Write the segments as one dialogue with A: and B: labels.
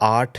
A: 8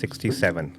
A: 67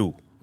A: 2.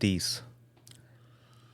A: 30.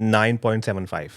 A: 9.75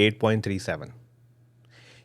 A: 8.37.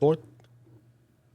A: 4th,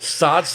B: 7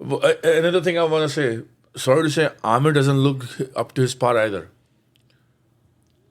B: Another thing I want to say, sorry to say, Amir doesn't look up to his par either.